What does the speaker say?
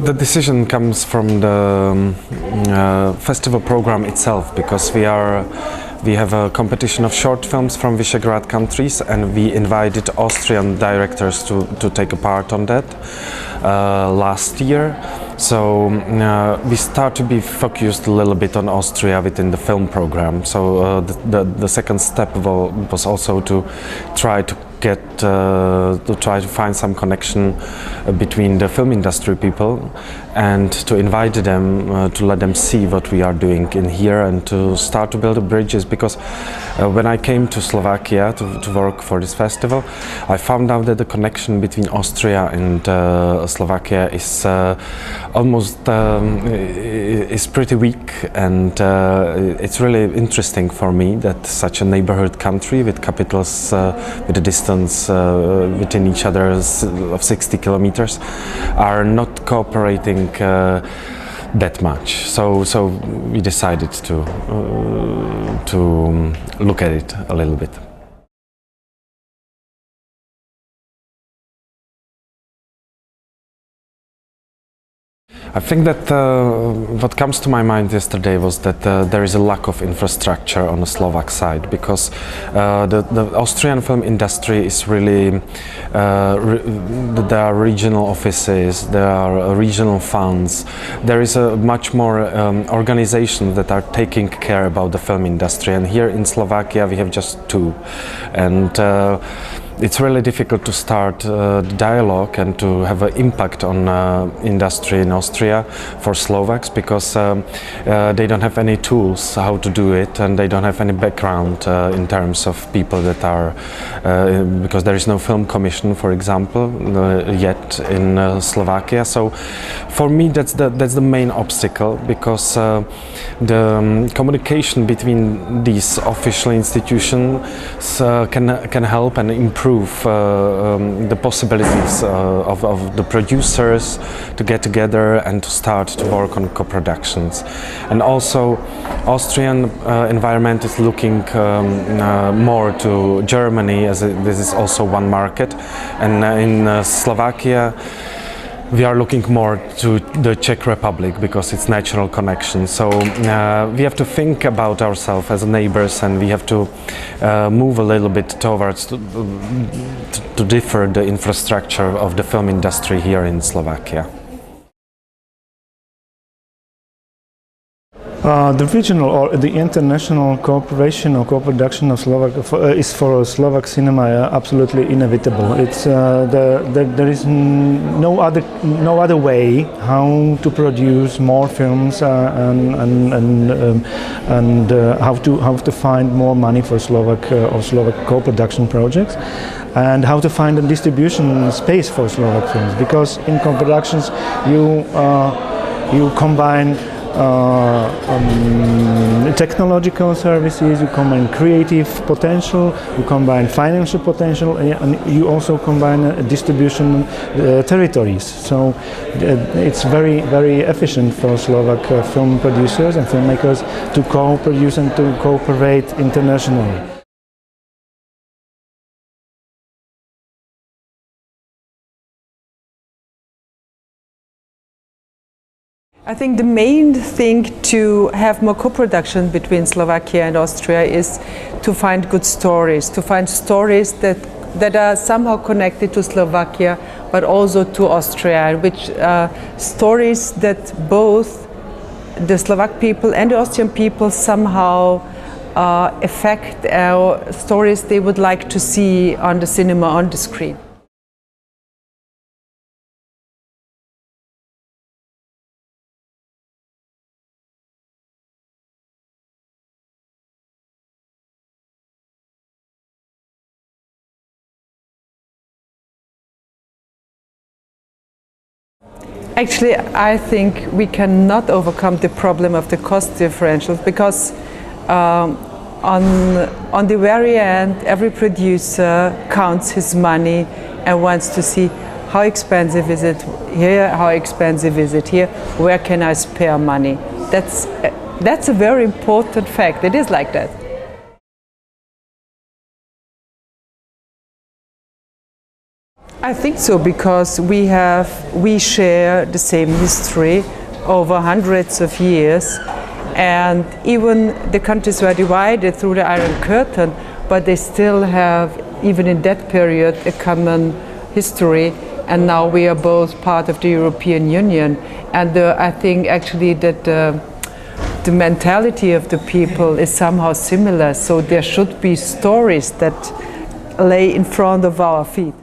The decision comes from the festival program itself, because we have a competition of short films from Visegrad countries, and we invited Austrian directors to take a part on that last year. So we start to be focused a little bit on Austria within the film program. So the second step was also to try to find some connection between the film industry people and to invite them, to let them see what we are doing in here and to start to build bridges, because when I came to Slovakia to work for this festival, I found out that the connection between Austria and Slovakia is almost is pretty weak, and it's really interesting for me that such a neighborhood country with capitals with a distance within each other of 60 kilometers are not cooperating that much. So we decided to look at it a little bit. I think that what comes to my mind yesterday was that there is a lack of infrastructure on the Slovak side, because the Austrian film industry is really, there are regional offices, there are regional funds, there is a much more organizations that are taking care about the film industry, and here in Slovakia we have just two, and it's really difficult to start dialogue and to have an impact on industry in Austria for Slovaks, because they don't have any tools how to do it, and they don't have any background in terms of people that are, because there is no film commission, for example, yet in Slovakia. So for me that's the main obstacle, because the communication between these official institutions can help and improve the possibilities of the producers to get together and to start to work on co-productions. And also Austrian environment is looking more to Germany, as this is also one market, and in Slovakia we are looking more to the Czech Republic because it's natural connection. So we have to think about ourselves as neighbors, and we have to move a little bit towards to differ the infrastructure of the film industry here in Slovakia. The regional or the international cooperation or co-production of is for Slovak cinema absolutely inevitable. It's there is no other way how to produce more films and how to find more money for Slovak co-production projects, and how to find a distribution space for Slovak films, because in co-productions you combine technological services, you combine creative potential, you combine financial potential, and you also combine distribution territories. So it's very, very efficient for Slovak film producers and filmmakers to co-produce and to cooperate internationally. I think the main thing to have more co-production between Slovakia and Austria is to find good stories, to find stories that are somehow connected to Slovakia but also to Austria, which stories that both the Slovak people and the Austrian people somehow affect stories they would like to see on the cinema, on the screen. Actually, I think we cannot overcome the problem of the cost differentials, because on the very end, every producer counts his money and wants to see how expensive is it here, how expensive is it here, where can I spare money. That's a very important fact. It is like that. I think so, because we share the same history over hundreds of years, and even the countries were divided through the Iron Curtain, but they still have, even in that period, a common history, and now we are both part of the European Union. And I think actually that the mentality of the people is somehow similar, so there should be stories that lay in front of our feet.